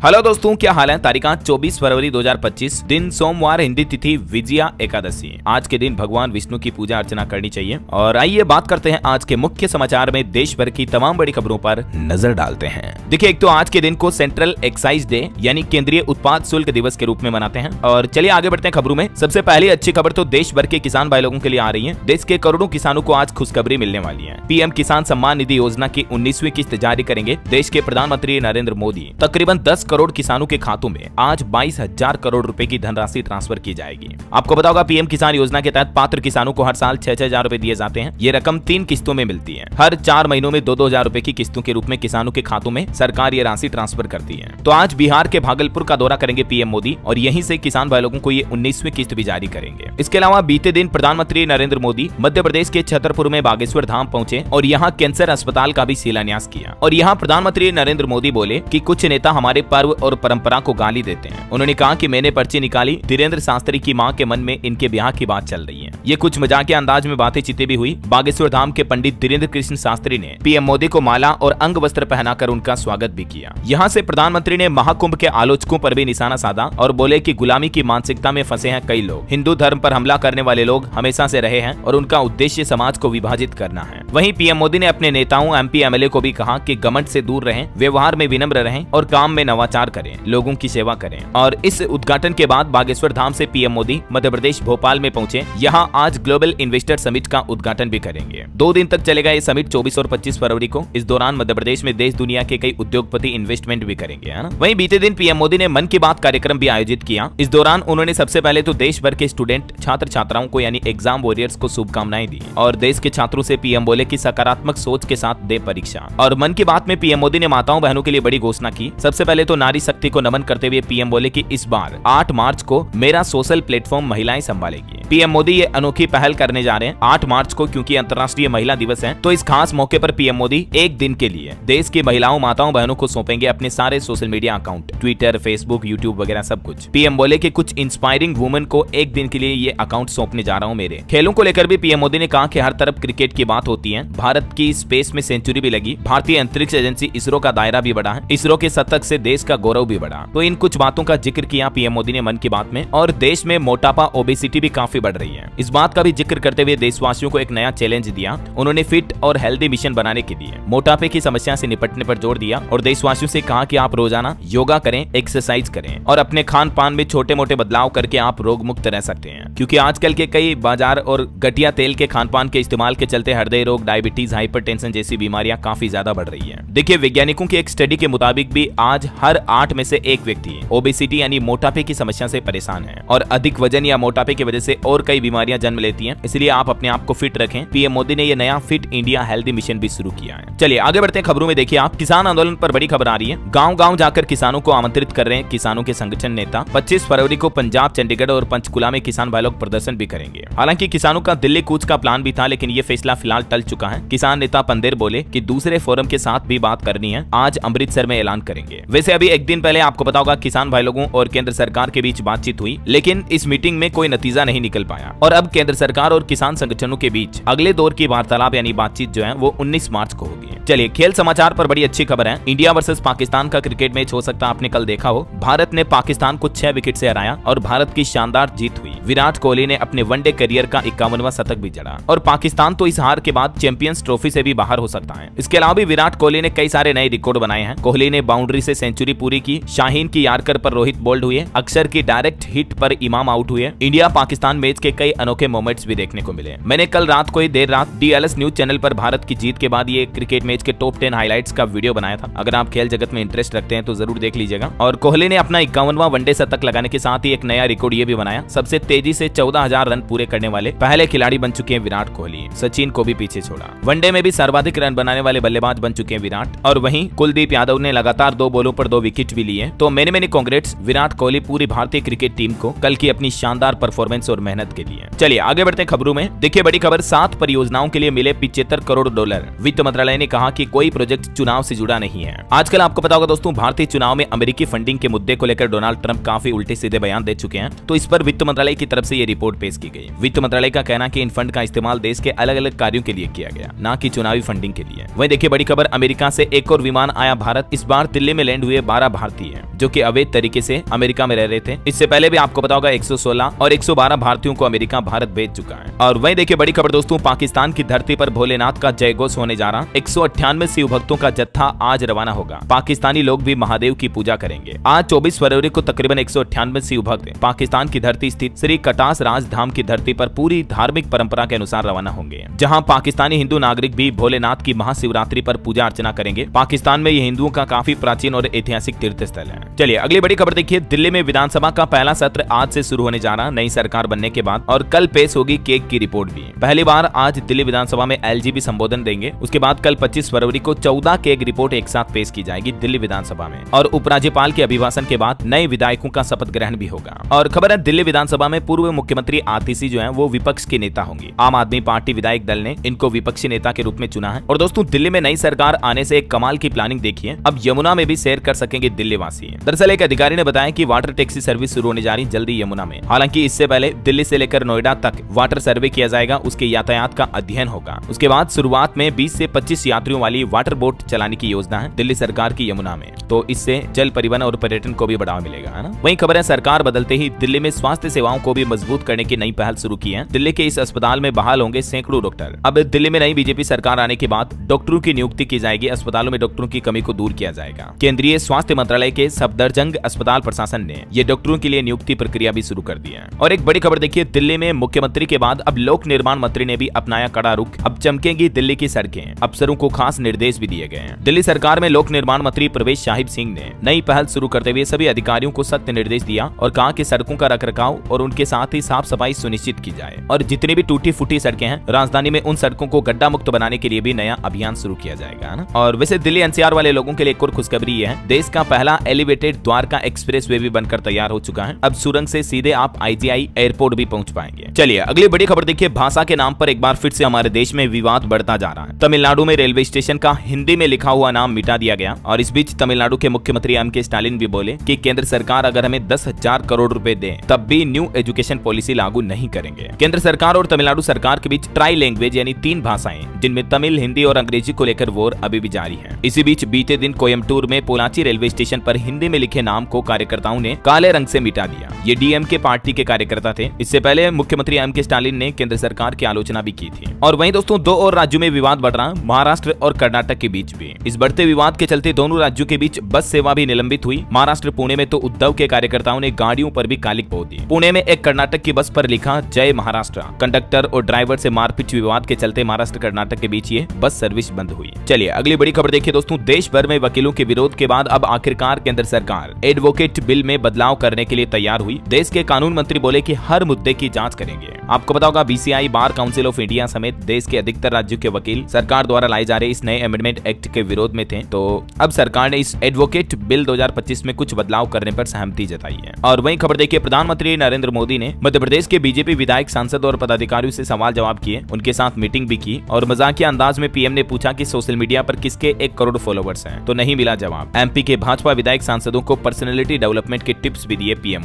Hello दोस्तों, क्या हाल है। तारीख 24 फरवरी 2025, दिन सोमवार, हिंदी तिथि विजया एकादशी। आज के दिन भगवान विष्णु की पूजा अर्चना करनी चाहिए। और आइए बात करते हैं आज के मुख्य समाचार में देश भर की तमाम बड़ी खबरों पर नजर डालते हैं। देखिए, एक तो आज के दिन को सेंट्रल एक्साइज डे यानी केंद्रीय उत्पाद शुल्क दिवस के रूप में मनाते हैं। और चलिए आगे बढ़ते हैं खबरों में। सबसे पहली अच्छी खबर तो देश भर के किसान भाई लोगों के लिए आ रही है। देश के करोड़ों किसानों को आज खुशखबरी मिलने वाली है। पीएम किसान सम्मान निधि योजना की 19वीं किस्त जारी करेंगे देश के प्रधानमंत्री नरेंद्र मोदी। तकरीबन 10 करोड़ किसानों के खातों में आज 22,000 करोड़ रुपए की धनराशि ट्रांसफर की जाएगी। आपको पता होगा, पीएम किसान योजना के तहत पात्र किसानों को हर साल 6,000 रुपए दिए जाते हैं। ये रकम 3 किस्तों में मिलती है। हर 4 महीनों में 2,000 रुपए की किस्तों के रूप में किसानों के खातों में सरकार ये राशि ट्रांसफर करती है। तो आज बिहार के भागलपुर का दौरा करेंगे पीएम मोदी और यहीं से किसान भाई लोगों को ये 19वीं किस्त भी जारी करेंगे। इसके अलावा बीते दिन प्रधानमंत्री नरेंद्र मोदी मध्य प्रदेश के छतरपुर में बागेश्वर धाम पहुंचे और यहाँ कैंसर अस्पताल का भी शिलान्यास किया। और यहाँ प्रधानमंत्री नरेंद्र मोदी बोले कि कुछ नेता हमारे पर्व और परंपरा को गाली देते हैं। उन्होंने कहा कि मैंने पर्ची निकाली, धीरेन्द्र शास्त्री की मां के मन में इनके ब्याह की बात चल रही है। ये कुछ मजाकिया अंदाज में बातें चिते भी हुई। बागेश्वर धाम के पंडित धीरेन्द्र कृष्ण शास्त्री ने पीएम मोदी को माला और अंग वस्त्र पहनाकर उनका स्वागत भी किया। यहाँ से प्रधानमंत्री ने महाकुंभ के आलोचकों पर भी निशाना साधा और बोले कि गुलामी की मानसिकता में फंसे हैं कई लोग। हिंदू धर्म पर हमला करने वाले लोग हमेशा से रहे हैं और उनका उद्देश्य समाज को विभाजित करना है। वहीं पीएम मोदी ने अपने नेताओं, एमपी, एमएलए को भी कहा कि घमंड से दूर रहें, व्यवहार में विनम्र रहें और काम में नवाचार करें, लोगों की सेवा करें। और इस उद्घाटन के बाद बागेश्वर धाम से पीएम मोदी मध्य प्रदेश भोपाल में पहुंचे। यहां आज ग्लोबल इन्वेस्टर समिट का उद्घाटन भी करेंगे। 2 दिन तक चलेगा ये समिट, 24 और 25 फरवरी को। इस दौरान मध्य प्रदेश में देश दुनिया के कई उद्योगपति इन्वेस्टमेंट भी करेंगे, है ना। वहीं बीते दिन पीएम मोदी ने मन की बात कार्यक्रम भी आयोजित किया। इस दौरान उन्होंने सबसे पहले तो देश भर के स्टूडेंट, छात्र छात्राओं को यानी एग्जाम वॉरियर्स को शुभकामनाएं दी और देश के छात्रों से पीएम बोले कि सकारात्मक सोच के साथ दे परीक्षा। और मन की बात में पीएम मोदी ने माताओं बहनों के लिए बड़ी घोषणा की। सबसे पहले तो नारी शक्ति को नमन करते हुए पीएम बोले कि इस बार 8 मार्च को मेरा सोशल प्लेटफॉर्म महिलाएं संभालेगी। पीएम मोदी ये अनोखी पहल करने जा रहे हैं 8 मार्च को, क्योंकि अंतर्राष्ट्रीय महिला दिवस है। तो इस खास मौके पर पीएम मोदी एक दिन के लिए देश की महिलाओं, माताओं, बहनों को सौंपेंगे अपने सारे social media account, Twitter, Facebook, YouTube वगैरह सब कुछ। पीएम बोले कि कुछ इंस्पायरिंग वुमेन को एक दिन के लिए ये अकाउंट सौंपने जा रहा हूँ मेरे। खेलों को लेकर भी पीएम मोदी ने कहा कि हर तरफ क्रिकेट की बात होती है। भारत की स्पेस में सेंचुरी भी लगी। भारतीय अंतरिक्ष एजेंसी इसरो का दायरा भी बढ़ा है। इसरो के शतक से देश का गौरव भी बढ़ा। तो इन कुछ बातों का जिक्र किया पीएम मोदी ने मन की बात में। और देश में मोटापा, ओबेसिटी भी काफी बढ़ रही है। इस बात का भी जिक्र करते हुए देशवासियों को एक नया चैलेंज दिया। उन्होंने फिट और हेल्दी मिशन बनाने के लिए मोटापे की समस्या से निपटने पर जोर दिया और देशवासियों से कहा कि आप रोजाना योगा करें, एक्सरसाइज करें और अपने खान पान में छोटे मोटे बदलाव करके आप रोग मुक्त रह सकते हैं। क्योंकि आजकल के कई बाजार और घटिया तेल के खान पान के इस्तेमाल के चलते हृदय रोग, डायबिटीज, हाइपरटेंशन जैसी बीमारियां काफी ज्यादा बढ़ रही है। देखिए, वैज्ञानिकों की एक स्टडी के मुताबिक भी आज हर 8 में से 1 व्यक्ति ओबेसिटी यानी मोटापे की समस्या से परेशान है। और अधिक वजन या मोटापे की वजह से और कई बीमारियां जन्म लेती हैं। इसलिए आप अपने आप को फिट रखें। पीएम मोदी ने ये नया फिट इंडिया हेल्दी मिशन भी शुरू किया है। चलिए आगे बढ़ते हैं खबरों में। देखिए, आप किसान आंदोलन पर बड़ी खबर आ रही है। गांव-गांव जाकर किसानों को आमंत्रित कर रहे हैं किसानों के संगठन नेता। 25 फरवरी को पंजाब, चंडीगढ़ और पंचकुला में किसान भाई लोग प्रदर्शन भी करेंगे। हालांकि किसानों का दिल्ली कूच का प्लान भी था, लेकिन ये फैसला फिलहाल टल चुका है। किसान नेता पंदेर बोले कि दूसरे फोरम के साथ भी बात करनी है। आज अमृतसर में ऐलान करेंगे। वैसे अभी एक दिन पहले आपको पता होगा किसान भाई लोगों और केंद्र सरकार के बीच बातचीत हुई, लेकिन इस मीटिंग में कोई नतीजा नहीं निकल पाया। और अब केंद्र सरकार और किसान संगठनों के बीच अगले दौर की वार्तालाप यानी बातचीत जो है वो 19 मार्च को होगी। चलिए, खेल समाचार पर बड़ी अच्छी खबर है। इंडिया वर्सेस पाकिस्तान का क्रिकेट मैच हो सकता है आपने कल देखा हो। भारत ने पाकिस्तान को 6 विकेट से हराया और भारत की शानदार जीत हुई। विराट कोहली ने अपने वनडे करियर का 51वां शतक भी जड़ा और पाकिस्तान तो इस हार के बाद चैंपियंस ट्रॉफी से भी बाहर हो सकता है। इसके अलावा भी विराट कोहली ने कई सारे नए रिकॉर्ड बनाए हैं। कोहली ने बाउंड्री से सेंचुरी पूरी की। शाहीन की यार्कर पर रोहित बोल्ड हुए। अक्षर की डायरेक्ट हिट पर इमाम आउट हुए। इंडिया पाकिस्तान मैच के कई अनोखे मोमेंट्स भी देखने को मिले। मैंने कल रात को ही देर रात DLS न्यूज चैनल पर भारत की जीत के बाद ये क्रिकेट मैच के टॉप 10 हाइलाइट्स का वीडियो बनाया था। अगर आप खेल जगत में इंटरेस्ट रखते हैं तो जरूर देख लीजिएगा। और कोहली ने अपना 51वां वनडे शतक लगाने के साथ ही एक नया रिकॉर्ड ये भी बनाया। सबसे तेजी से 14,000 रन पूरे करने वाले पहले खिलाड़ी बन चुके हैं विराट कोहली। सचिन को भी पीछे छोड़ा। वनडे में भी सर्वाधिक रन बनाने वाले बल्लेबाज बन चुके हैं विराट। और वहीं कुलदीप यादव ने लगातार 2 बॉलों पर 2 विकेट भी लिए। तो मैंने कांग्रेट्स विराट कोहली, पूरी भारतीय क्रिकेट टीम को कल की अपनी शानदार परफॉर्मेंस और मेहनत के लिए। चलिए आगे बढ़ते हैं खबरों में। देखिए, बड़ी खबर, 7 परियोजनाओं के लिए मिले 75 करोड़ डॉलर। वित्त मंत्रालय ने कहा कि कोई प्रोजेक्ट चुनाव से जुड़ा नहीं है। आजकल आपको पता होगा दोस्तों, भारतीय चुनाव में अमेरिकी फंडिंग के मुद्दे को लेकर डोनाल्ड ट्रंप काफी उल्टे सीधे बयान दे चुके हैं। तो इस पर वित्त मंत्रालय की तरफ से ये रिपोर्ट पेश की गई। वित्त मंत्रालय का कहना कि इन फंड का इस्तेमाल देश के अलग अलग कार्यों के लिए किया गया, न कि चुनावी फंडिंग के लिए। वहीं देखिए, बड़ी खबर, अमेरिका से एक और विमान आया भारत। इस बार दिल्ली में लैंड हुए 12 भारतीय। जो कि अवैध तरीके से अमेरिका में रह रहे थे। इससे पहले भी आपको पता होगा 116 और 112 भारतीयों को अमेरिका भारत भेज चुका है। और वहीं देखिए बड़ी खबर दोस्तों, पाकिस्तान की धरती पर भोलेनाथ का जयघोष होने जा रहा। 198 शिव भक्तों का जत्था आज रवाना होगा। पाकिस्तानी लोग भी महादेव की पूजा करेंगे। आज 24 फरवरी को तकरीबन 198 शिव भक्त पाकिस्तान की धरती स्थित श्री कटास राजधाम की धरती पर पूरी धार्मिक परंपरा के अनुसार रवाना होंगे, जहां पाकिस्तानी हिंदू नागरिक भी भोलेनाथ की महाशिवरात्रि पर पूजा अर्चना करेंगे। पाकिस्तान में ये हिंदुओं का काफी प्राचीन और ऐतिहासिक तीर्थ स्थल है। चलिए अगली बड़ी खबर देखिए, दिल्ली में विधानसभा का पहला सत्र आज से शुरू होने जा रहा नई सरकार बनने के बाद, और कल पेश होगी केक की रिपोर्ट भी। पहली बार आज दिल्ली विधानसभा में एलजीबी संबोधन देंगे। उसके बाद कल 25 फरवरी को 14 केक रिपोर्ट एक साथ पेश की जाएगी दिल्ली विधानसभा में, और उपराज्यपाल के अभिभाषण के बाद नए विधायकों का शपथ ग्रहण भी होगा। और खबर है दिल्ली विधानसभा में पूर्व मुख्यमंत्री आतिशी जो है वो विपक्ष के नेता होंगे। आम आदमी पार्टी विधायक दल ने इनको विपक्षी नेता के रूप में चुना है। और दोस्तों दिल्ली में नई सरकार आने से एक कमाल की प्लानिंग देखिए, अब यमुना में भी सैर कर सकेंगे दिल्ली वासी। दरअसल एक अधिकारी ने बताया कि वाटर टैक्सी सर्विस शुरू होने जा रही जल्दी यमुना में। हालांकि इससे पहले दिल्ली से लेकर नोएडा तक वाटर सर्वे किया जाएगा, उसके यातायात का अध्ययन होगा। उसके बाद शुरुआत में 20 से 25 यात्रियों वाली वाटर बोट चलाने की योजना है दिल्ली सरकार की यमुना में, तो इससे जल परिवहन और पर्यटन को भी बढ़ावा मिलेगा, है ना। वहीं खबर है सरकार बदलते ही दिल्ली में स्वास्थ्य सेवाओं को भी मजबूत करने की नई पहल शुरू की है। दिल्ली के इस अस्पताल में बहाल होंगे सैकड़ों डॉक्टर। अब दिल्ली में नई बीजेपी सरकार आने के बाद डॉक्टरों की नियुक्ति की जाएगी। अस्पतालों में डॉक्टरों की कमी को दूर किया जाएगा। केंद्रीय स्वास्थ्य मंत्रालय के सफदरजंग अस्पताल प्रशासन ने ये डॉक्टरों के लिए नियुक्ति प्रक्रिया भी शुरू कर दी है। और एक बड़ी खबर देखिए, दिल्ली में मुख्यमंत्री के बाद अब लोक निर्माण मंत्री ने भी अपनाया कड़ा रुख। अब चमकेंगी दिल्ली की सड़कें। अफसरों को खास निर्देश भी दिए गए हैं। दिल्ली सरकार में लोक निर्माण मंत्री प्रवेश साहिब सिंह ने नई पहल शुरू करते हुए सभी अधिकारियों को सख्त निर्देश दिया और कहा कि सड़कों का रखरखाव और उनके साथ ही साफ सफाई सुनिश्चित की जाए। और जितनी भी टूटी फूटी सड़कें हैं राजधानी में, उन सड़कों को गड्ढा मुक्त बनाने के लिए भी नया अभियान शुरू किया जाएगा ना। और वैसे दिल्ली एनसीआर वाले लोगों के लिए एक और खुशखबरी है, देश का पहला एलिवेटेड द्वारका एक्सप्रेस वे भी बनकर तैयार हो चुका है। अब सुरंग से सीधे आप IGI एयरपोर्ट भी पहुंच पाएंगे। चलिए अगली बड़ी खबर देखिए, भाषा के नाम पर एक बार फिर से हमारे देश में विवाद बढ़ता जा रहा है। तमिलनाडु में रेलवे स्टेशन का हिंदी में लिखा हुआ नाम मिटा दिया गया। और इस बीच तमिलनाडु के मुख्यमंत्री M.K. स्टालिन भी बोले कि केंद्र सरकार अगर हमें 10,000 करोड़ रुपए दे तब भी न्यू एजुकेशन पॉलिसी लागू नहीं करेंगे। केंद्र सरकार और तमिलनाडु सरकार के बीच ट्राई लैंग्वेज यानी 3 भाषाएं जिनमें तमिल, हिंदी और अंग्रेजी को लेकर वोर अभी भी जारी है। इसी बीच बीते दिन कोयम्बटूर में पोलाची रेलवे स्टेशन पर हिंदी में लिखे नाम को कार्यकर्ताओं ने काले रंग से मिटा दिया। ये DMK पार्टी के कार्यकर्ता थे। इससे पहले मुख्यमंत्री M.K. स्टालिन ने केंद्र सरकार की आलोचना भी की थी। और वहीं दोस्तों 2 और राज्यों में विवाद बढ़ रहा, महाराष्ट्र और कर्नाटक के बीच भी। इस बढ़ते विवाद के चलते दोनों राज्यों के बीच बस सेवा भी निलंबित हुई। महाराष्ट्र पुणे में तो उद्धव के कार्यकर्ताओं ने गाड़ियों पर भी कालिक बो दी। पुणे में एक कर्नाटक की बस पर लिखा जय महाराष्ट्र। कंडक्टर और ड्राइवर से मारपीट विवाद के चलते महाराष्ट्र कर्नाटक के बीच ये बस सर्विस बंद हुई। चलिए अगली बड़ी खबर देखिए दोस्तों, देश भर में वकीलों के विरोध के बाद अब आखिरकार केंद्र सरकार एडवोकेट बिल में बदलाव करने के लिए तैयार हुई। देश के कानून मंत्री बोले कि हर मुद्दे की जांच करेंगे। आपको पता होगा BCI bar council of India समेत देश के अधिकतर राज्यों के वकील सरकार द्वारा लाए जा रहे इस नए अमेंडमेंट एक्ट के विरोध में थे। तो अब सरकार ने इस एडवोकेट बिल 2025 में कुछ बदलाव करने पर सहमति जताई है। और वहीं खबर देखिए, प्रधानमंत्री नरेंद्र मोदी ने मध्य प्रदेश के बीजेपी विधायक, सांसद और पदाधिकारियों से सवाल जवाब किए, उनके साथ मीटिंग भी की। और मजाकिया अंदाज में PM ने पूछा कि सोशल मीडिया पर किसके 1 करोड़ फॉलोवर्स हैं, तो नहीं मिला जवाब। MP के भाजपा विधायक सांसदों को पर्सनैलिटी डेवलपमेंट के टिप्स भी दिए PM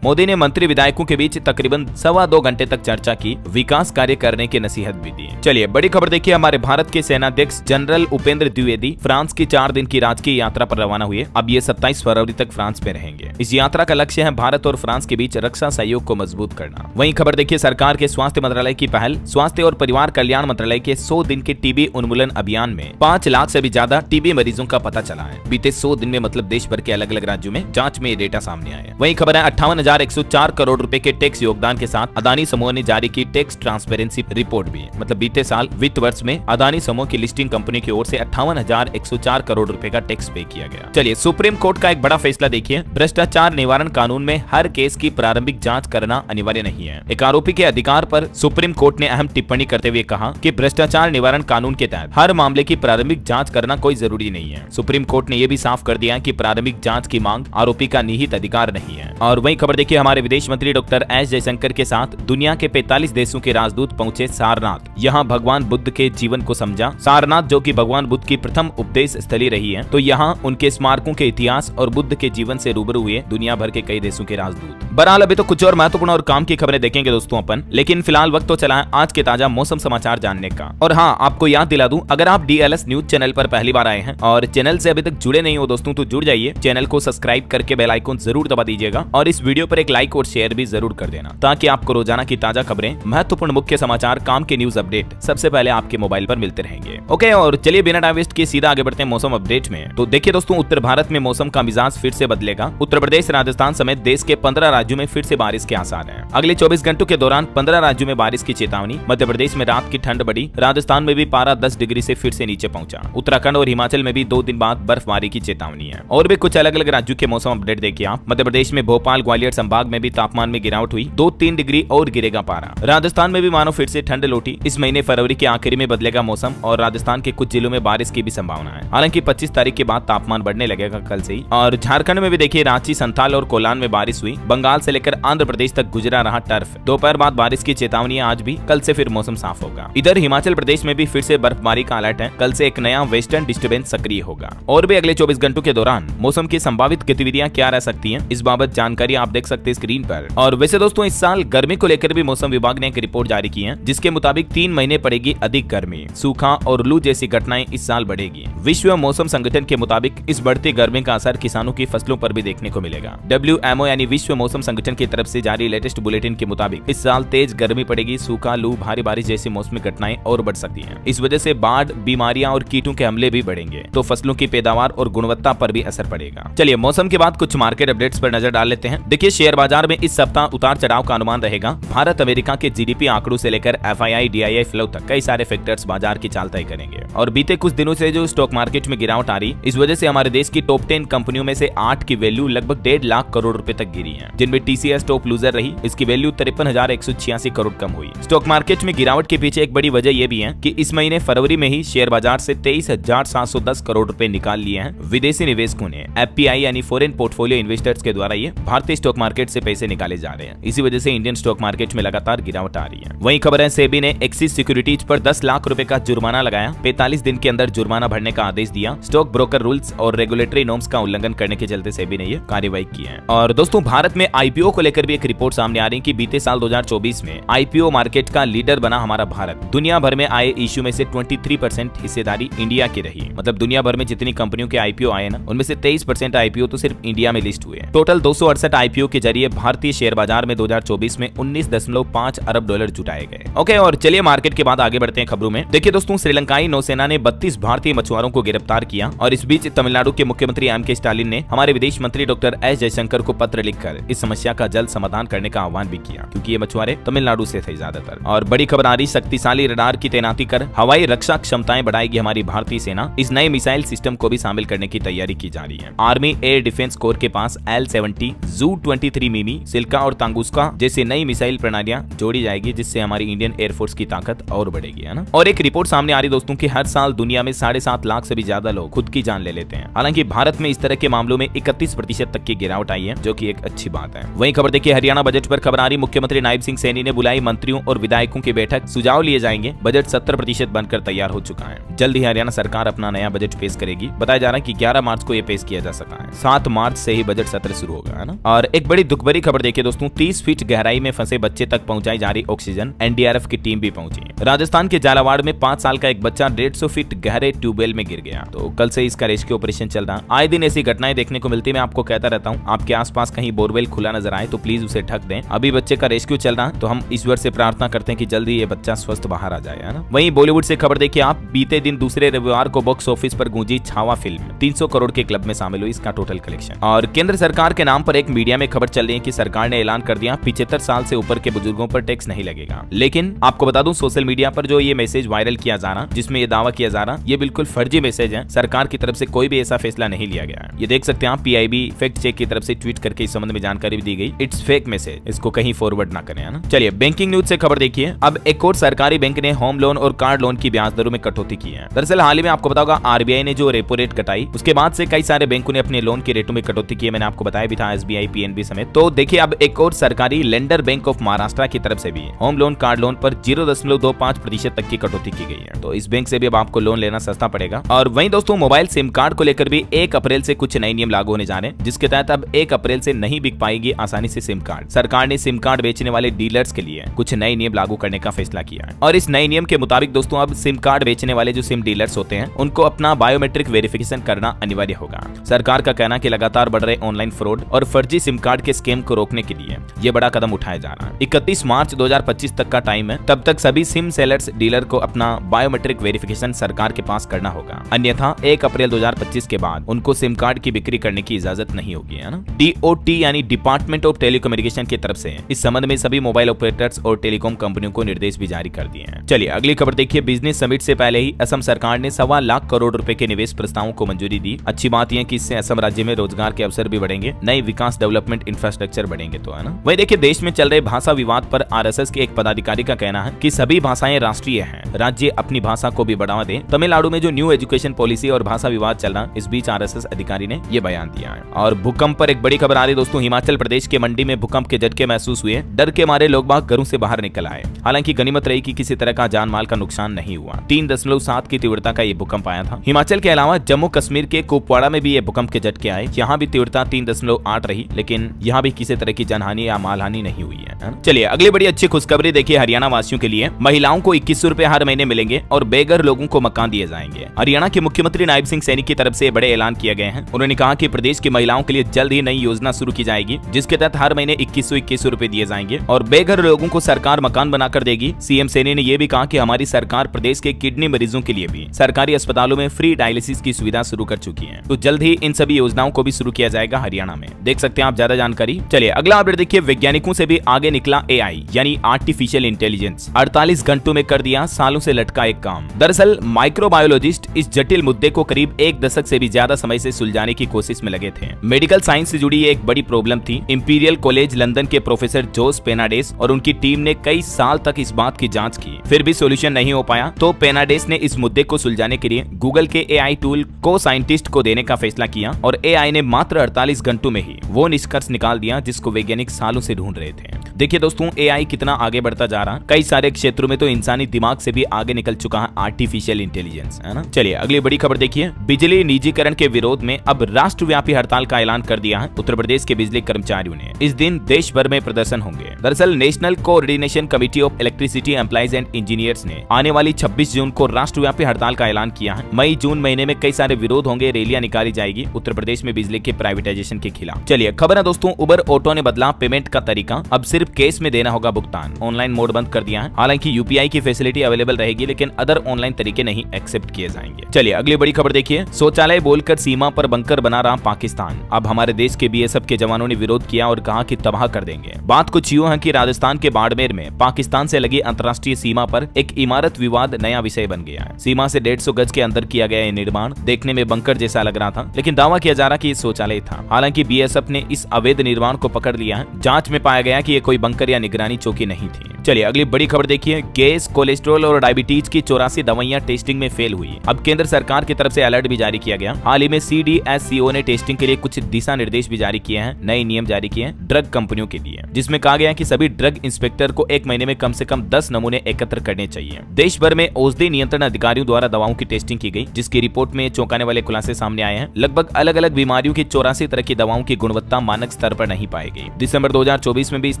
मोदी ने मंत्री विधायकों के बीच तकरीबन 2.25 घंटे तक चर्चा की, विकास कार्य करने की नसीहत भी दी। चलिए बड़ी खबर देखिए, हमारे भारत के सेनाध्यक्ष जनरल उपेंद्र द्विवेदी फ्रांस की 4 दिन की राजकीय यात्रा पर रवाना हुए। अब ये 27 फरवरी तक फ्रांस में रहेंगे। इस यात्रा का लक्ष्य है भारत और फ्रांस के बीच रक्षा सहयोग को मजबूत करना। वहीं खबर देखिए, सरकार के स्वास्थ्य मंत्रालय की पहल, स्वास्थ्य और परिवार कल्याण मंत्रालय के 100 दिन के टीबी उन्मूलन अभियान में 5 लाख से भी ज्यादा टीबी मरीजों का पता चला है। बीते 100 दिन में, मतलब देश भर के अलग अलग राज्यों में जांच में ये डेटा सामने आया। वहीं खबर है 58,104 करोड़ रुपए के टैक्स योगदान के साथ अदानी समूह ने जारी की टैक्स ट्रांसपेरेंसी रिपोर्ट भी। मतलब बीते साल वित्त वर्ष में अदानी समूह की लिस्टिंग कंपनी की ओर से 58,104 करोड़ रुपए का टैक्स पे किया गया। चलिए सुप्रीम कोर्ट का एक बड़ा फैसला देखिए, भ्रष्टाचार निवारण कानून में हर केस की प्रारंभिक जांच करना अनिवार्य नहीं है। एक आरोपी के अधिकार पर सुप्रीम कोर्ट ने अहम टिप्पणी करते हुए कहा कि भ्रष्टाचार निवारण कानून के तहत हर मामले की प्रारंभिक जांच करना कोई जरूरी नहीं है। सुप्रीम कोर्ट ने यह भी साफ कर दिया कि प्रारंभिक जांच की मांग आरोपी का निहित अधिकार नहीं है। और वहीं खबर देखिए, हमारे विदेश मंत्री डॉक्टर एस जयशंकर के साथ दुनिया के 45 देशों के राजदूत पहुंचे सारनाथ। यहाँ भगवान बुद्ध के जीवन को समझा। सारनाथ जो कि भगवान बुद्ध की प्रथम उपदेश स्थली रही है, तो यहाँ उनके स्मारकों के इतिहास और बुद्ध के जीवन से रूबरू हुए दुनिया भर के कई देशों के राजदूत। बहरहाल अभी तो कुछ और महत्वपूर्ण और काम की खबरें देखेंगे दोस्तों अपन, लेकिन फिलहाल वक्त तो चला है आज के ताजा मौसम समाचार जानने का। और हाँ, आपको याद दिला दूं, अगर आप DLS न्यूज चैनल पर पहली बार आए हैं और चैनल से अभी तक जुड़े नहीं हो दोस्तों, तो जुड़ जाइए। चैनल चैनल को सब्सक्राइब करके बेल आइकन जरूर दबा दीजिएगा और इस वीडियो पर एक लाइक और शेयर भी जरूर कर देना, ताकि आपको रोजाना की ताजा खबरें, महत्वपूर्ण मुख्य समाचार, काम के न्यूज अपडेट सबसे पहले आपके मोबाइल पर मिलते रहेंगे। ओके, और चलिए बिना टाइम वेस्ट किए सीधा आगे बढ़ते हैं मौसम अपडेट में। तो देखिए दोस्तों, उत्तर भारत में मौसम का मिजाज फिर से बदलेगा। उत्तर प्रदेश, राजस्थान समेत देश के 15 राज्यों में फिर से बारिश के आसार हैं। अगले 24 घंटों के दौरान 15 राज्यों में बारिश की चेतावनी। मध्य प्रदेश में रात की ठंड बढ़ी, राजस्थान में भी पारा 10 डिग्री से फिर से नीचे पहुंचा। उत्तराखंड और हिमाचल में भी 2 दिन बाद बर्फबारी की चेतावनी है। और भी कुछ अलग अलग राज्यों के मौसम अपडेट देखिए आप। मध्य प्रदेश में भोपाल, ग्वालियर संभाग में भी तापमान में गिरावट हुई, 2-3 डिग्री और गिरेगा पारा। राजस्थान में भी मानो फिर से ठंड लौटी। इस महीने फरवरी के आखिरी में बदलेगा मौसम और राजस्थान के कुछ जिलों में बारिश की भी संभावना है। हालांकि 25 तारीख के बाद तापमान बढ़ने लगेगा कल से ही। और झारखंड में भी देखिए रांची, संथाल और कोलान में बारिश हुई। बंगाल से लेकर आंध्र प्रदेश तक गुजरा रहा टर्फ। दोपहर बाद बारिश की चेतावनी है आज भी, कल से फिर मौसम साफ होगा। इधर हिमाचल प्रदेश में भी फिर से बर्फबारी का अलर्ट है। कल से एक नया वेस्टर्न डिस्टर्बेंस सक्रिय होगा। और भी अगले 24 घंटों के दौरान मौसम की संभावित गतिविधियां क्या रह सकती हैं, इस बाबत जानकारी आप देख सकते हैं स्क्रीन पर। और वैसे दोस्तों, इस साल गर्मी को लेकर भी मौसम विभाग ने एक रिपोर्ट जारी की है, जिसके मुताबिक 3 महीने पड़ेगी अधिक गर्मी, सूखा और लू जैसी घटनाएं इस साल बढ़ेगी। विश्व मौसम संगठन के मुताबिक इस बढ़ती गर्मी का असर किसानों की फसलों पर भी देखने को मिलेगा। WMO यानी विश्व मौसम संगठन की तरफ से जारी लेटेस्ट बुलेटिन के मुताबिक इस साल तेज गर्मी पड़ेगी, सूखा, लू, भारी बारिश जैसी मौसमी घटनाएं और बढ़ सकती हैं। इस वजह से बाढ़, बीमारियां और कीटों के हमले भी बढ़ेंगे, तो फसलों की पैदावार और गुणवत्ता पर भी असर पड़ेगा। चलिए मौसम के बाद कुछ मार्केट अपडेट्स पर नजर डाल लेते हैं। देखिए, शेयर बाजार में इस सप्ताह उतार चढ़ाव का अनुमान रहेगा। भारत अमेरिका के GDP आंकड़ों से लेकर FII, DII फ्लो तक कई सारे फैक्टर्स बाजार की चाल तय करेंगे। और बीते कुछ दिनों से जो स्टॉक मार्केट में गिरावट आ रही, इस वजह से हमारे देश की टॉप 10 कंपनियों में से 8 की वैल्यू लगभग 1.5 लाख करोड़ रुपए तक गिरी है, जिनमें TCS टॉप लूजर रही। इसकी वैल्यू 53,186 करोड़ कम हुई। स्टॉक मार्केट में गिरावट के पीछे एक बड़ी वजह यह भी है कि इस महीने फरवरी में ही शेयर बाजार से 23,710 करोड़ रुपए निकाल लिए हैं विदेशी निवेशकों ने। FPI यानी फॉरेन पोर्टफोलियो इन्वेस्टर्स के द्वारा ये भारतीय स्टॉक मार्केट से पैसे निकाले जा रहे हैं। इसी वजह से इंडियन स्टॉक मार्केट में लगातार गिरावट आ रही है। वहीं खबर है, सेबी ने एक्सिस सिक्योरिटीज पर 10 लाख रुपए का जुर्माना लगाया। 45 दिन के अंदर जुर्माना भरने का आदेश दिया। स्टॉक ब्रोकर रूल्स और रेगुलेटरी नॉर्म्स का उल्लंघन करने के चलते सेबी ने यह कार्रवाई की है। और दोस्तों, भारत में IPO को लेकर भी एक रिपोर्ट सामने आ रही है कि बीते साल 2024 में IPO मार्केट का लीडर बना हमारा भारत। दुनिया भर में आए इश्यू में से 23% हिस्सेदारी इंडिया की रही। मतलब दुनिया भर में जितनी कंपनियों के IPO आए ना, उनमें से 23% IPO तो सिर्फ इंडिया में लिस्ट हुए। टोटल 268 IPO के जरिए भारतीय शेयर बाजार में 2024 में 19.5 अरब डॉलर जुटाए गए। ओके, और चलिए मार्केट के बाद आगे बढ़ते हैं खबरों में। देखिए दोस्तों, श्रीलंकाई नौसेना ने 32 भारतीय मछुआरों को गिरफ्तार किया। और इस बीच तमिलनाडु के मुख्यमंत्री M.K. स्टालिन ने हमारे विदेश मंत्री डॉक्टर S. जयशंकर को पत्र लिखकर इस समस्या का जल्द समाधान करने का आह्वान भी किया, क्योंकि ये मछुआरे तमिलनाडु से थे ज्यादातर। और बड़ी खबर आ रही, शक्तिशाली रडार की तैनाती कर हवाई रक्षा क्षमताएं बढ़ाएगी हमारी भारतीय सेना। इस नए मिसाइल सिस्टम को भी शामिल करने की तैयारी की जा रही है। आर्मी एयर डिफेंस कोर के पास L-70, ZU-23 मिमी, सिल्का और तांगुस्का जैसी नई मिसाइल प्रणालियां जोड़ी जाएगी, जिससे हमारी इंडियन एयरफोर्स की ताकत और बढ़ेगी, है ना। और एक रिपोर्ट सामने आ रही दोस्तों कि हर साल दुनिया में 7.5 लाख से भी ज्यादा लोग खुद की जान ले लेते हैं। हालांकि भारत में इस तरह के मामलों में 31% तक की गिरावट आई है, जो कि एक अच्छी बात है। वहीं खबर देखिए, हरियाणा बजट पर खबर आ रही, मुख्यमंत्री नायब सिंह सैनी ने बुलाई मंत्रियों और विधायकों की बैठक, सुझाव लिए जाएंगे। बजट 70% बनकर तैयार हो चुका है। जल्द ही हरियाणा सरकार अपना नया बजट पेश करेगी। बताया जा रहा है कि 11 मार्च को यह पेश किया जा सकता है। 7 मार्च से ही बजट सत्र शुरू होगा, है ना। और एक बड़ी दुख भरी खबर देखिए दोस्तों, 30 फीट गहराई में फंसे बच्चे तक पहुंचाई जा रही ऑक्सीजन। NDRF की टीम भी पहुंची। राजस्थान के झालावाड़ में 5 साल का एक बच्चा 150 फीट गहरे ट्यूबवेल में गिर गया। तो कल से इसका रेस्क्यू ऑपरेशन चल रहा। आए दिन ऐसी घटनाएं देखने को मिलती है। मैं आपको कहता रहता हूँ, आपके आसपास कहीं बोरवेल खुला नजर आए तो प्लीज उसे ढक दें। अभी बच्चे का रेस्क्यू चल रहा, तो हम ईश्वर से प्रार्थना करते हैं कि जल्दी ये बच्चा स्वस्थ बाहर आ जाए, है ना। वहीं बॉलीवुड से खबर देखिए आप, बीते दिन दूसरे रविवार को बॉक्स ऑफिस पर गूंजी छावा फिल्म 300 करोड़ के क्लब में शामिल हुई। इसका टोटल कलेक्शन। और केंद्र सरकार के नाम पर एक मीडिया में खबर चल रही है कि सरकार ने ऐलान कर दिया 75 साल से ऊपर के बुजुर्गों पर टैक्स नहीं लगेगा। लेकिन आपको बता दूं, सोशल मीडिया पर जो ये मैसेज वायरल किया जा रहा, जिसमें ये दावा किया जा रहा, ये बिल्कुल फर्जी मैसेज है। सरकार की तरफ से कोई भी ऐसा फैसला नहीं लिया गया है। ये देख सकते हैं आप, PIB फैक्ट चेक की तरफ से ट्वीट करके इस संबंध में जानकारी भी दी गई। इट्स फेक मैसेज, इसको कहीं फॉरवर्ड ना करें, है ना। चलिए बैंकिंग न्यूज से खबर देखिए। अब एक और सरकारी बैंक ने होम लोन और कार लोन की ब्याज दरों में कटौती की है। दरअसल हाल ही में आपको बताओगा, RBI ने जो रेपो रेट घटाई, उसके बाद से कई सारे बैंकों ने अपने लोन के रेटों में कटौती की है। मैंने आपको बताया भी था, SBI, PNB समेत। तो देखिए, अब एक और सरकारी लेंडर बैंक ऑफ महाराष्ट्र की तरफ से भी होम लोन, कार लोन पर 0.25% तक की कटौती की गई है। तो इस बैंक से भी अब आपको लोन लेना सस्ता पड़ेगा। और वहीं दोस्तों, मोबाइल सिम कार्ड को लेकर भी 1 अप्रैल से कुछ नए नियम लागू होने जा रहे हैं, जिसके तहत अब 1 अप्रैल से नहीं बिक पाएगी आसानी से सिम कार्ड। सरकार ने सिम कार्ड बेचने वाले डीलर्स के लिए कुछ नए नियम लागू करने का फैसला किया है। और इस नए नियम के मुताबिक दोस्तों, अब सिम कार्ड बेचने वाले जो सिम डीलर्स होते हैं, उनको अपना बायोमेट्रिक वेरिफिकेशन करना अनिवार्य होगा। सरकार सरकार का कहना है कि लगातार बढ़ रहे ऑनलाइन फ्रॉड और फर्जी सिम कार्ड के स्कैम को रोकने के लिए ये बड़ा कदम उठाया जा रहा है। 31 मार्च 2025 तक का टाइम है, तब तक सभी सिम सेलर्स डीलर को अपना बायोमेट्रिक वेरिफिकेशन सरकार के पास करना होगा, अन्यथा 1 अप्रैल 2025 के बाद उनको सिम कार्ड की बिक्री करने की इजाजत नहीं होगी, है ना। DOT यानी डिपार्टमेंट ऑफ टेलीकम्युनिकेशन की तरफ से इस संबंध में सभी मोबाइल ऑपरेटर्स और टेलीकॉम कंपनियों को निर्देश भी जारी कर दिए हैं। चलिए अगली खबर देखिए। बिजनेस समिट से पहले ही असम सरकार ने 1.25 लाख करोड़ रुपए के निवेश प्रस्तावों को मंजूरी दी। अच्छी बात यह कि इससे असम राज्य में रोजगार के अवसर भी बढ़ेंगे, नई विकास डेवलपमेंट इंफ्रास्ट्रक्चर बढ़ेंगे, तो है ना। वही देखिए, देश में चल रहे भाषा विवाद पर RSS के एक पदाधिकारी का कहना है कि सभी भाषाएं राष्ट्रीय हैं, राज्य अपनी भाषा को भी बढ़ावा दे। तमिलनाडु में जो न्यू एजुकेशन पॉलिसी और भाषा विवाद चल रहा, इस बीच RSS अधिकारी ने ये बयान दिया है। और भूकंप पर एक बड़ी खबर आ रही दोस्तों। हिमाचल प्रदेश के मंडी में भूकंप के झटके महसूस हुए, डर के मारे लोग बाग घरों से बाहर निकल आए। हालांकि गनीमत रही कि किसी तरह का जान माल का नुकसान नहीं हुआ। 3.7 की तीव्रता का ये भूकंप आया था। हिमाचल के अलावा जम्मू कश्मीर के कुपवाड़ा में भी ये भूकंप के झटके आए। यहाँ भी तीव्रता 3.8 रही, लेकिन यहाँ भी किसी तरह की जनहानि या मालहानि नहीं हुई है। चलिए अगली बड़ी अच्छी खुशखबरी देखिए हरियाणा वासियों के लिए। महिलाओं को 2100 रुपए हर महीने मिलेंगे और बेघर लोगों को मकान दिए जाएंगे। हरियाणा के मुख्यमंत्री नायब सिंह सैनी की तरफ से बड़े ऐलान किए गए हैं। उन्होंने कहा कि प्रदेश की महिलाओं के लिए जल्द ही नई योजना शुरू की जाएगी, जिसके तहत हर महीने 2100 रुपए दिए जाएंगे और बेघर लोगों को सरकार मकान बनाकर देगी। सीएम सैनी ने यह भी कहा कि हमारी सरकार प्रदेश के किडनी मरीजों के लिए भी सरकारी अस्पतालों में फ्री डायलिसिस की सुविधा शुरू कर चुकी है। तो जल्द ही इन सभी योजनाओं को भी शुरू किया जाएगा हरियाणा में। देख सकते हैं आप ज्यादा जानकारी। चलिए अगला अपडेट देखिए। वैज्ञानिकों से भी आगे निकला AI यानी आर्टिफिशियल इंटेलिजेंस। 48 घंटों में कर दिया सालों से लटका एक काम। दरअसल माइक्रोबायोलॉजिस्ट इस जटिल मुद्दे को करीब 1 दशक से भी ज्यादा समय से सुलझाने की कोशिश में लगे थे। मेडिकल साइंस से जुड़ी एक बड़ी प्रॉब्लम थी। इंपीरियल कॉलेज लंदन के प्रोफेसर जोस पेनाडेस और उनकी टीम ने कई साल तक इस बात की जांच की, फिर भी सॉल्यूशन नहीं हो पाया। तो पेनाडेस ने इस मुद्दे को सुलझाने के लिए गूगल के AI टूल को साइंटिस्ट को देने का फैसला किया और AI ने मात्र 48 घंटों में ही वो निष्कर्ष निकाल दिया जिसको वैज्ञानिक सालों से ढूंढ रहे थे। देखिए दोस्तों, AI कितना आगे बढ़ता जा रहा है। कई सारे क्षेत्रों में तो इंसानी दिमाग से भी आगे निकल चुका है आर्टिफिशियल इंटेलिजेंस, है ना। चलिए अगली बड़ी खबर देखिए। बिजली निजीकरण के विरोध में अब राष्ट्रव्यापी हड़ताल का ऐलान कर दिया है उत्तर प्रदेश के बिजली कर्मचारियों ने। इस दिन देश भर में प्रदर्शन होंगे। दरअसल national coordination committee of electricity employees and engineers ने आने वाली 26 जून को राष्ट्रव्यापी हड़ताल का ऐलान किया है। मई जून महीने में कई सारे विरोध होंगे, रैलियां निकाली जाएगी उत्तर प्रदेश में बिजली के प्राइवेटाइजेशन के खिलाफ। चलिए खबर है दोस्तों, उबर ऑटो ने बदला पेमेंट का तरीका। अब सिर्फ कैश में देना होगा भुगतान, ऑनलाइन मोड बंद कर दिया है। हालांकि UPI की फैसिलिटी अवेलेबल रहेगी, लेकिन अदर ऑनलाइन तरीके नहीं एक्सेप्ट किए जाएंगे। चलिए अगली बड़ी खबर देखिए। शौचालय बोलकर सीमा पर बंकर बना रहा पाकिस्तान। अब हमारे देश के BSF के जवानों ने विरोध किया और कहा कि तबाह कर देंगे। बात कुछ यूं है कि राजस्थान के बाड़मेर में पाकिस्तान से लगी अंतर्राष्ट्रीय सीमा पर एक इमारत विवाद नया विषय बन गया है। सीमा से 150 गज के अंदर किया गया ये निर्माण देखने में बंकर जैसा लग रहा था, लेकिन दावा किया जा रहा कि ये शौचालय था। हालांकि BSF ने इस अवैध निर्माण को पकड़ लिया है। जांच में पाया गया कि ये कोई बंकर या निगरानी चौकी नहीं थी। चलिए अगली बड़ी खबर देखिए। गैस, कोलेस्ट्रॉल और डायबिटीज की 84 दवाइयां टेस्टिंग में फेल हुई। अब केंद्र सरकार की तरफ से अलर्ट भी जारी किया गया। हाल ही में CDSCO ने टेस्टिंग के लिए कुछ दिशा निर्देश भी जारी किए हैं, नए नियम जारी किए हैं ड्रग कंपनियों के लिए, जिसमें कहा गया है कि सभी ड्रग इंस्पेक्टर को 1 महीने में कम से कम 10 नमूने एकत्र करने चाहिए। देश भर में औषधि नियंत्रण अधिकारियों द्वारा दवाओं की टेस्टिंग की गई, जिसकी रिपोर्ट में चौंकाने वाले खुलासे सामने आए हैं। लगभग अलग अलग बीमारियों की 84 तरह की दवाओं की गुणवत्ता मानक स्तर पर नहीं पाई गई। दिसंबर 2024 में भी इस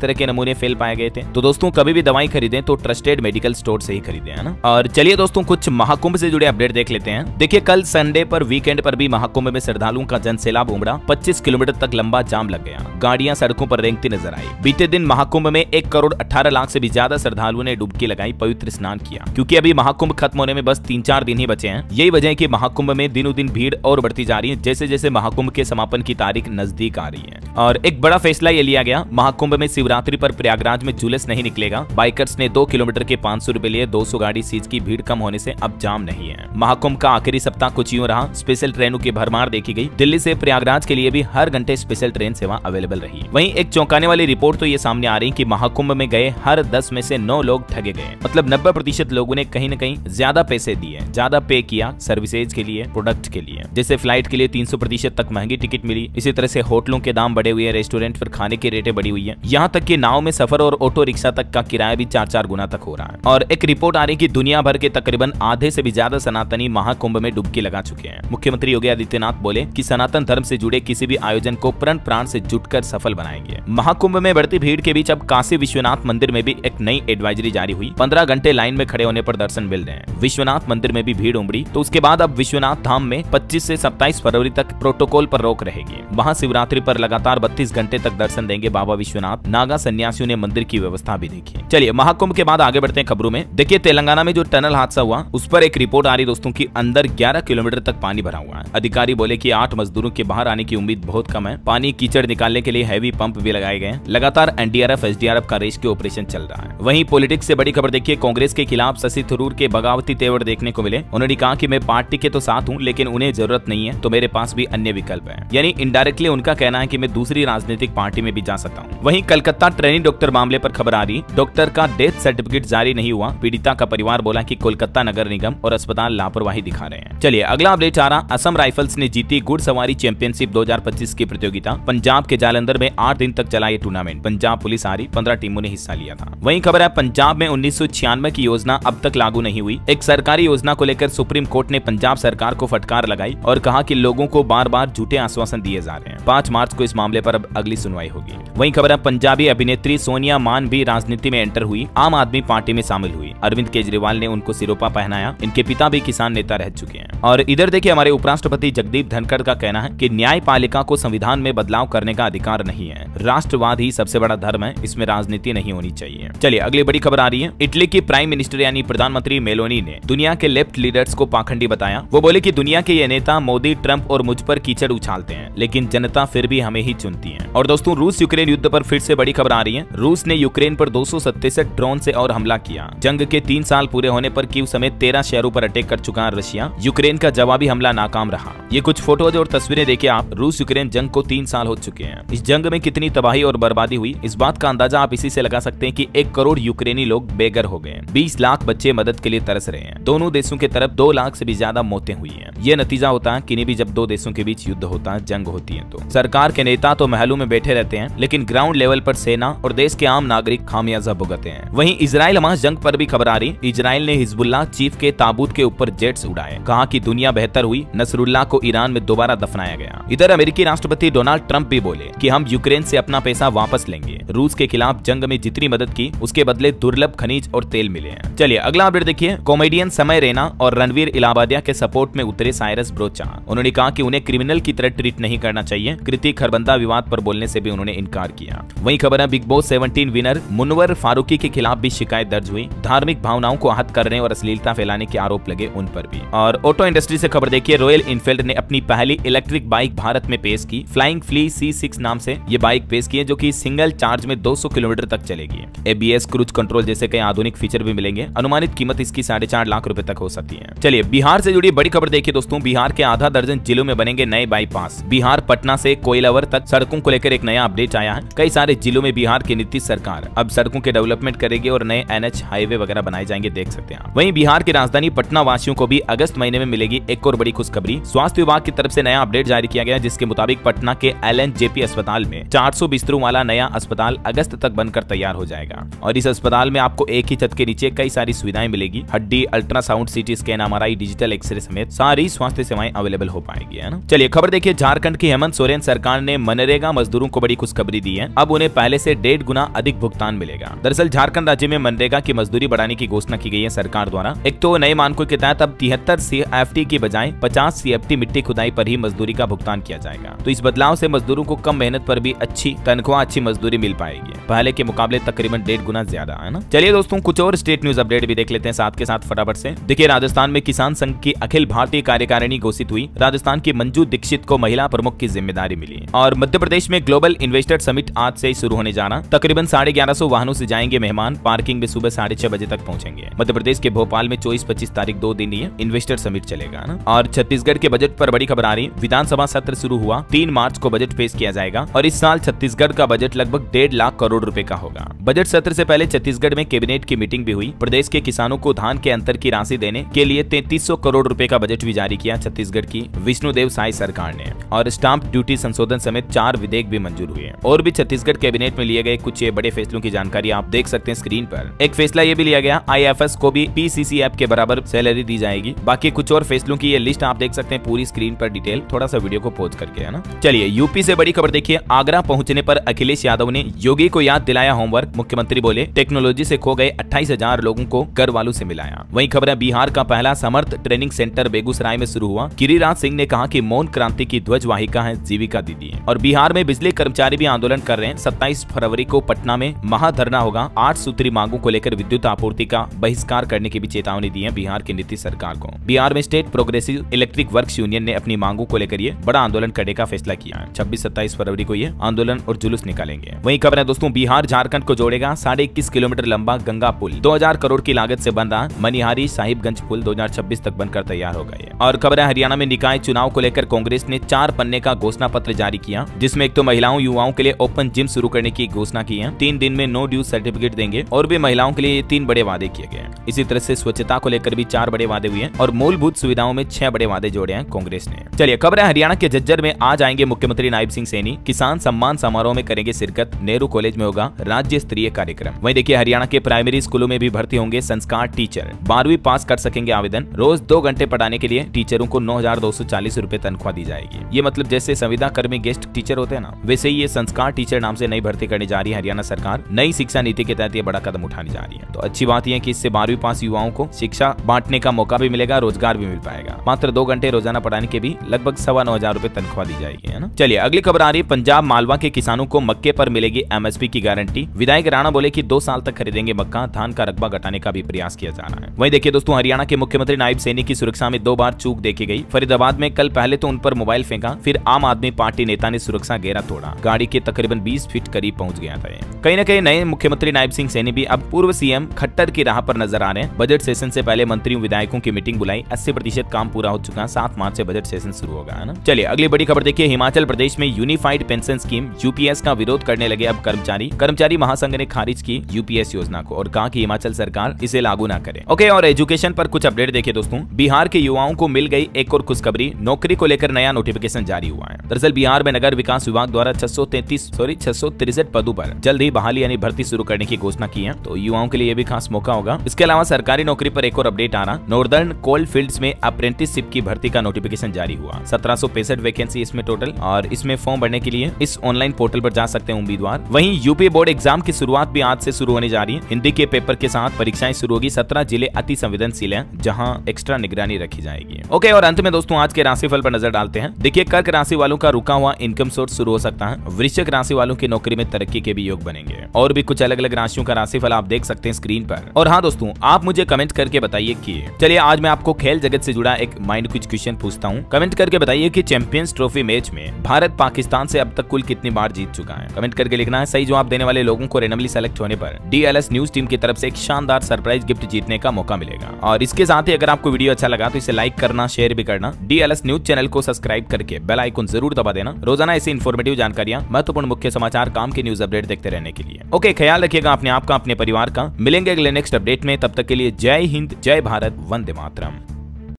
तरह के नमूने फेल पाए गए थे। तो दोस्तों, कभी भी दवाई खरीदें तो ट्रस्टेड मेडिकल स्टोर से ही खरीदें, है ना। और चलिए दोस्तों, कुछ महाकुंभ से जुड़े अपडेट देख लेते हैं। देखिए, कल संडे पर वीकेंड पर भी महाकुंभ में श्रद्धालुओं का जनसैलाब उमड़ा। 25 किलोमीटर तक लंबा जाम लग गया। गाड़ियां सड़कों पर रेंगती नजर आई। बीते दिन महाकुंभ में 1 करोड़ 18 लाख से भी ज्यादा श्रद्धालुओं ने डुबकी लगाई, पवित्र स्नान किया। क्योंकि अभी महाकुंभ खत्म होने में बस 3-4 दिन ही बचे हैं। यही वजह है कि महाकुंभ में दिनों दिन भीड़ और बढ़ती जा रही है, जैसे जैसे महाकुंभ के समापन की तारीख नजदीक आ रही है। और एक बड़ा फैसला ये लिया गया, महाकुंभ में शिवरात्रि पर प्रयागराज में जुलूस नहीं निकलेगा। बाइकर्स ने 2 किलोमीटर के 500 रुपए लिए 200 गाड़ी सीज की। भीड़ कम होने से अब जाम नहीं है। महाकुंभ का आखिरी सप्ताह कुछ यूं रहा। स्पेशल ट्रेनों की भरमार देखी गई। दिल्ली से प्रयागराज के लिए भी हर घंटे स्पेशल ट्रेन सेवा अवेलेबल रही। वहीं एक चौंकाने वाली रिपोर्ट तो ये सामने आ रही कि महाकुंभ में गए हर 10 में से 9 लोग ठगे गए। मतलब 90% लोगों ने कहीं न कहीं ज्यादा पैसे दिए, ज्यादा पे किया सर्विसेज के लिए, प्रोडक्ट के लिए। जैसे फ्लाइट के लिए 300% तक महंगी टिकट मिली। इसी तरह से होटलों के दाम बढ़े हुए हैं, रेस्टोरेंट पर खाने की रेटें बढ़ी हुई है। यहाँ तक कि नाव में सफर और ऑटो रिक्शा तक का किराया भी 4-4 गुना तक हो रहा है। और एक रिपोर्ट आ रही है कि दुनिया भर के तकरीबन आधे से भी ज्यादा सनातनी महाकुंभ में डुबकी लगा चुके हैं। मुख्यमंत्री योगी आदित्यनाथ बोले कि सनातन धर्म से जुड़े किसी भी आयोजन को प्रण प्राण से जुटकर सफल बनाएंगे। महाकुंभ में बढ़ती भीड़ के बीच अब काशी विश्वनाथ मंदिर में भी एक नई एडवाइजरी जारी हुई। 15 घंटे लाइन में खड़े होने पर दर्शन मिल रहे हैं। विश्वनाथ मंदिर में भी भीड़ उमड़ी तो उसके बाद अब विश्वनाथ धाम में 25 से 27 फरवरी तक प्रोटोकॉल पर रोक रहेगी। महाशिवरात्रि पर लगातार 32 घंटे तक दर्शन देंगे बाबा विश्वनाथ। नागा सन्यासियों ने मंदिर की व्यवस्था भी देखी। चलिए महाकुंभ के बाद आगे बढ़ते हैं खबरों में। देखिए तेलंगाना में जो टनल हादसा हुआ उस पर एक रिपोर्ट आ रही दोस्तों की अंदर 11 किलोमीटर तक पानी भरा हुआ है। अधिकारी बोले कि 8 मजदूरों के बाहर आने की उम्मीद बहुत कम है। पानी कीचड़ निकालने के लिए हैवी पंप भी लगाए गए हैं। लगातार एनडीआरएफ एसडीआरएफ का रेस्क्यू ऑपरेशन चल रहा है। वहीं पॉलिटिक्स से बड़ी खबर देखिए, कांग्रेस के खिलाफ शशि थरूर के बगावती तेवर देखने को मिले। उन्होंने कहा कि मैं पार्टी के तो साथ हूं लेकिन उन्हें जरूरत नहीं है तो मेरे पास भी अन्य विकल्प है। यानी इनडायरेक्टली उनका कहना है कि मैं दूसरी राजनीतिक पार्टी में भी जा सकता हूं। वहीं कलकत्ता ट्रेनी डॉक्टर मामले पर खबर आ रही, डॉक्टर का डेथ सर्टिफिकेट जारी नहीं हुआ। पीड़िता का परिवार बोला कि कोलकाता नगर निगम और अस्पताल लापरवाही दिखा रहे हैं। चलिए अगला अपडेट आ रहा, असम राइफल्स ने जीती घुड़सवारी चैंपियनशिप 2025 की प्रतियोगिता। पंजाब के जालंधर में 8 दिन तक चला ये टूर्नामेंट। पंजाब पुलिस हारी, 15 टीमों ने हिस्सा लिया था। वहीं खबर है पंजाब में 1996 की योजना अब तक लागू नहीं हुई। एक सरकारी योजना को लेकर सुप्रीम कोर्ट ने पंजाब सरकार को फटकार लगाई और कहा कि लोगों को बार बार झूठे आश्वासन दिए जा रहे हैं। 5 मार्च को इस मामले पर अब अगली सुनवाई होगी। वहीं खबर है पंजाबी अभिनेत्री सोनिया मान भी राजनीति में एंटर हुई, आम आदमी पार्टी में शामिल हुई। अरविंद केजरीवाल ने उनको सिरोपा पहनाया। इनके पिता भी किसान नेता रह चुके हैं। और इधर देखिए हमारे उपराष्ट्रपति जगदीप धनखड़ का कहना है कि न्यायपालिका को संविधान में बदलाव करने का अधिकार नहीं है। राष्ट्रवाद ही सबसे बड़ा धर्म है, इसमें राजनीति नहीं होनी चाहिए। चलिए अगली बड़ी खबर आ रही है, इटली की प्राइम मिनिस्टर यानी प्रधानमंत्री मेलोनी ने दुनिया के लेफ्ट लीडर्स को पाखंडी बताया। वो बोले कि दुनिया के ये नेता मोदी, ट्रंप और मुझ पर कीचड़ उछालते हैं लेकिन जनता फिर भी हमें ही चुनती है। और दोस्तों रूस यूक्रेन युद्ध पर फिर से बड़ी खबर आ रही है। रूस ने यूक्रेन पर 267 ड्रोन से और हमला किया। जंग के 3 साल पूरे होने पर कीव समेत 13 शहरों पर अटैक कर चुका है रशिया। यूक्रेन का जवाबी हमला नाकाम रहा। ये कुछ फोटोज और तस्वीरें देखिए आप। रूस यूक्रेन जंग को 3 साल हो चुके हैं। इस जंग में कितनी तबाही और बर्बादी हुई इस बात का अंदाजा आप इसी से लगा सकते हैं कि 1 करोड़ यूक्रेनी लोग बेघर हो गए। 20 लाख बच्चे मदद के लिए तरस रहे हैं। दोनों देशों की तरफ 2 लाख से भी ज्यादा मौतें हुई हैं। ये नतीजा होता है किन्हीं भी जब 2 देशों के बीच युद्ध होता है, जंग होती है तो सरकार के नेता तो महलों में बैठे रहते हैं लेकिन ग्राउंड लेवल पर सेना और देश के आम नागरिक खामियाजा भुगतते हैं। वहीं इजराइल हमास जंग पर भी खबर आ रही। इजराइल ने हिजबुल्लाह चीफ के ताबूत के ऊपर जेट्स उड़ाए। कहा कि दुनिया बेहतर हुई, नसरुल्लाह को ईरान में दोबारा दफनाया गया। इधर अमेरिकी राष्ट्रपति डोनाल्ड ट्रंप भी बोले कि हम यूक्रेन से अपना पैसा वापस लेंगे। रूस के खिलाफ जंग में जितनी मदद की उसके बदले दुर्लभ खनिज और तेल मिले हैं। चलिए अगला अपडेट देखिए, कॉमेडियन समय रैना और रणवीर इलाहाबादिया के सपोर्ट में उतरे साइरस ब्रोचा। उन्होंने कहा कि उन्हें क्रिमिनल की तरह ट्रीट नहीं करना चाहिए। कृति खरबंदा विवाद पर बोलने से भी उन्होंने इनकार किया। वहीं खबर है Bigg Boss 17 winner Munawar Faruqui के खिलाफ भी शिकायत दर्ज हुई। धार्मिक भावनाओं को आहत करने और अश्लीलता फैलाने के आरोप लगे उन पर भी। और ऑटो इंडस्ट्री से खबर देखिए, रॉयल इनफील्ड ने अपनी पहली इलेक्ट्रिक बाइक भारत में पेश की। फ्लाइंग फ्ली C6 नाम से ये बाइक पेश की है जो कि सिंगल चार्ज में 200 किलोमीटर तक चलेगी। ABS क्रूज कंट्रोल जैसे कई आधुनिक फीचर भी मिलेंगे। अनुमानित कीमत इसकी 4.5 लाख रुपए तक हो सकती है। चलिए बिहार से जुड़ी बड़ी खबर देखिए दोस्तों, बिहार के आधा दर्जन जिलों में बनेंगे नए बाईपास। बिहार पटना से कोइलावर तक सड़कों को लेकर एक नया अपडेट आया है। कई सारे जिलों में बिहार की नीतीश सरकार अब सड़कों के डेवलपमेंट करेगी और नए NH हाईवे वगैरह बनाए जाएंगे, देख सकते हैं। वहीं बिहार की राजधानी पटना वासियों को भी अगस्त महीने में मिलेगी एक और बड़ी खुशखबरी। स्वास्थ्य विभाग की तरफ से नया अपडेट जारी किया गया जिसके मुताबिक पटना के LNJP अस्पताल में 400 बिस्तरों वाला नया अस्पताल अगस्त तक बनकर तैयार हो जाएगा। और इस अस्पताल में आपको एक ही छत के नीचे कई सारी सुविधाएं मिलेगी। हड्डी, ultrasound, CT scan, MRI, digital x ray समेत सारी स्वास्थ्य सेवाएं अवेलेबल हो पाएगी, है ना। चलिए खबर देखिए, झारखंड की हेमंत सोरेन सरकार ने मनरेगा मजदूरों को बड़ी खुशखबरी दी है। अब उन्हें पहले से 1.5 गुना अधिक भुगतान मिलेगा। दरअसल झारखंड राज्य में मनरेगा की मजदूरी बढ़ाने की घोषणा की गई है सरकार द्वारा। एक तो नए मानकों के तहत अब 73 CFT की बजाय 50 CFT मिट्टी खुदाई पर ही मजदूरी का भुगतान किया जाएगा। तो इस बदलाव से मजदूरों को कम मेहनत पर भी अच्छी तनख्वाह, अच्छी मजदूरी मिल पाएगी। पहले के मुकाबले तकरीबन 1.5 गुना ज्यादा, है ना। चलिए दोस्तों कुछ और स्टेट न्यूज अपडेट भी देख लेते हैं साथ के साथ फटाफट से। देखिए राजस्थान में किसान संघ की अखिल भारतीय कार्यकारिणी घोषित हुई। राजस्थान की मंजू दीक्षित को महिला प्रमुख की जिम्मेदारी मिली। और मध्य प्रदेश में ग्लोबल इन्वेस्टर समिट आज से शुरू होने जाना। तकरीबन 1150 वाहनों से जाएंगे मेहमान। पार्किंग में सुबह 6:30 बजे तक पहुंचेंगे। मध्य प्रदेश के भोपाल में 24-25 तारीख 2 दिन ये इन्वेस्टर समिट चलेगा ना। और छत्तीसगढ़ के बजट पर बड़ी खबर आ रही। विधानसभा सत्र शुरू हुआ, 3 मार्च को बजट पेश किया जाएगा। और इस साल छत्तीसगढ़ का बजट लगभग 1.5 लाख करोड़ रुपए का होगा। बजट सत्र से पहले छत्तीसगढ़ में कैबिनेट की मीटिंग भी हुई। प्रदेश के किसानों को धान के अंतर की राशि देने के लिए 3300 करोड़ रुपए का बजट भी जारी किया छत्तीसगढ़ की विष्णुदेव साय सरकार ने। और स्टाम्प ड्यूटी संशोधन समेत 4 विधेयक भी मंजूर हुए। और भी छत्तीसगढ़ कैबिनेट में लिए गए कुछ बड़े फैसलों की जानकारी आप देख सकते हैं स्क्रीन पर। एक फैसला ये भी लिया गया, IFS को भी PCC ऐप के बराबर सैलरी दी जाएगी। बाकी कुछ और फैसलों की ये लिस्ट आप देख सकते हैं पूरी स्क्रीन पर डिटेल, थोड़ा सा वीडियो को पॉज करके, है ना। चलिए यूपी से बड़ी खबर देखिए। आगरा पहुंचने पर अखिलेश यादव ने योगी को याद दिलाया होमवर्क। मुख्यमंत्री बोले टेक्नोलॉजी से खो गए 28,000 लोगों को घर वालों से मिलाया। वहीं खबर है बिहार का पहला समर्थ ट्रेनिंग सेंटर बेगूसराय में शुरू हुआ। गिरिराज सिंह ने कहा कि मौन क्रांति की ध्वजवाहिका है जीविका दीदी। और बिहार में बिजली कर्मचारी भी आंदोलन कर रहे हैं। 27 फरवरी को पटना में महाधरना होगा। 8 सूत्री मांगों को लेकर विद्युत आपूर्ति का बहिष्कार करने की भी चेतावनी दी है बिहार की नीतीश सरकार को। बिहार में state progressive electric works union ने अपनी मांगों को लेकर ये बड़ा आंदोलन करने का फैसला किया है। 26-27 फरवरी को ये आंदोलन और जुलूस निकालेंगे। वहीं खबर है दोस्तों, बिहार झारखंड को जोड़ेगा 21.5 किलोमीटर लंबा गंगा पुल 2000 करोड़ की लागत से बन रहा मनिहारी साहिबगंज पुल 2026 तक बनकर तैयार हो गए। और खबर है हरियाणा में निकाय चुनाव को लेकर कांग्रेस ने 4 पन्ने का घोषणा पत्र जारी किया, जिसमें एक तो महिलाओं युवाओं के लिए ओपन जिम शुरू करने की घोषणा की है। 3 दिन में नो ड्यूज सर्टिफिकेट देंगे और भी महिलाओं के लिए ये 3 बड़े वादे किए गए। इसी तरह से स्वच्छता को लेकर भी 4 बड़े वादे हुए और मूलभूत सुविधाओं में 6 बड़े वादे जोड़े हैं कांग्रेस ने। चलिए खबर है हरियाणा के झज्जर में आज आएंगे मुख्यमंत्री नायब सिंह सैनी। किसान सम्मान समारोह में करेंगे शिरकत। नेहरू कॉलेज में होगा राज्य स्तरीय कार्यक्रम। वहीं देखिए हरियाणा के प्राइमरी स्कूलों में भी भर्ती होंगे संस्कार टीचर। 12वीं पास कर सकेंगे आवेदन। रोज 2 घंटे पढ़ाने के लिए टीचरों को 9,240 रुपए तनख्वाह दी जाएगी। ये मतलब जैसे संविदा कर्मी गेस्ट टीचर होते हैं ना, वैसे ही ये संस्कार टीचर नाम से नई भर्ती करने जा रही है हरियाणा सरकार। नई शिक्षा नीति के तहत ये बड़ा कदम उठाने जा रही है। तो अच्छी बात यह है कि इससे 12वीं पास युवाओं को शिक्षा बांटने का मौका भी मिलेगा, रोजगार भी मिल पाएगा। मात्र 2 घंटे रोजाना पढ़ाने के भी लगभग 9,1500 रुपए तनख्वाह दी जाएगी, है ना। चलिए अगली खबर आ रही है, पंजाब मालवा के किसानों को मक्के पर मिलेगी MSP की गारंटी। विधायक राणा बोले कि 2 साल तक खरीदेंगे मक्का। धान का रकबा घटाने का भी प्रयास किया जा रहा है। वहीं देखिए दोस्तों, हरियाणा के मुख्यमंत्री नायब सैनी की सुरक्षा में 2 बार चूक देखी गई। फरीदाबाद में कल पहले तो उन पर मोबाइल फेंका, फिर आम आदमी पार्टी नेता ने सुरक्षा घेरा तोड़ा। गाड़ी के तकरीबन 20 फीट करीब पहुंच गया था। कहीं न कहीं नए मुख्यमंत्री नायब सिंह सैनी भी अब पूर्व CM खट्टर की राह पर नजर आ रहे हैं। बजट सेशन से पहले मंत्रियों विधायकों की मीटिंग बुलाई। 80% काम पूरा हो चुका है। 7 मार्च से बजट सेशन शुरू होगा, है ना। चलिए अगली बड़ी खबर देखिए, हिमाचल प्रदेश में यूनिफाइड पेंशन स्कीम UPS का विरोध करने लगे अब कर्मचारी महासंघ ने खारिज की UPS योजना को और कहा कि हिमाचल सरकार इसे लागू ना करे। ओके, और एजुकेशन पर कुछ अपडेट देखिए दोस्तों। बिहार के युवाओं को मिल गई एक और खुशखबरी। नौकरी को लेकर नया नोटिफिकेशन जारी हुआ है। दरअसल बिहार में नगर विकास विभाग द्वारा 663 पदों पर जल्द ही बहाली यानी भर्ती शुरू करने की घोषणा की है। तो युवाओं के लिए भी खास मौका होगा। इसके अलावा सरकारी नौकरी पर एक और अपडेट आ रहा। नॉर्दर्न कोल्ड फील्ड्स में अप्रेंटिसशिप की भर्ती का नोटिफिकेशन जारी हुआ। 1765 वैकेंसी इसमें टोटल, और इसमें फॉर्म भरने के लिए इस ऑनलाइन पोर्टल पर जा सकते हैं उम्मीदवार। वहीं यूपी बोर्ड एग्जाम की शुरुआत भी आज से शुरू होने जा रही है। हिंदी के पेपर के साथ परीक्षाएं शुरू होगी। 17 जिले अति संवेदनशील हैं, जहां एक्स्ट्रा निगरानी रखी जाएगी। ओके, और अंत में दोस्तों आज के राशिफल पर नजर डालते हैं। देखिए कर्क राशि वालों का रुका हुआ इनकम सोर्स शुरू हो सकता है। वृश्चिक राशि वालों की नौकरी में तरक्की के भी योग बनेंगे। और भी कुछ अलग अलग राशियों का राशिफल आप देख सकते हैं स्क्रीन पर। और हाँ दोस्तों, आप मुझे कमेंट करके बताइए कि चलिए आज मैं आपको खेल जगत से जुड़ा एक माइंड क्विज क्वेश्चन पूछता हूँ। कमेंट करके बताइए कि चैंपियंस ट्रॉफी मैच में भारत पाकिस्तान से अब तक कुल कितनी बार जीत चुका है। कमेंट करके लिखना है। सही जवाब देने वाले लोगों को रेंडमली सेलेक्ट होने पर DLS न्यूज टीम की तरफ से एक शानदार सरप्राइज गिफ्ट जीतने का मौका मिलेगा। और इसके साथ ही अगर आपको वीडियो अच्छा लगा तो इसे लाइक करना, शेयर भी करना। DLS न्यूज चैनल को सब्सक्राइब करके बेल आइकन जरूर दबा देना। रोजाना ऐसी इन्फॉर्मेटिव जानकारियां, महत्वपूर्ण मुख्य समाचार, काम की न्यूज अपडेट देखते रहने के लिए। ओके, ख्याल रखिएगा अपने आप का, अपने परिवार का। मिलेंगे अगले नेक्स्ट अपडेट में। तब तक के लिए जय हिंद, जय भारत, वंदे मातरम।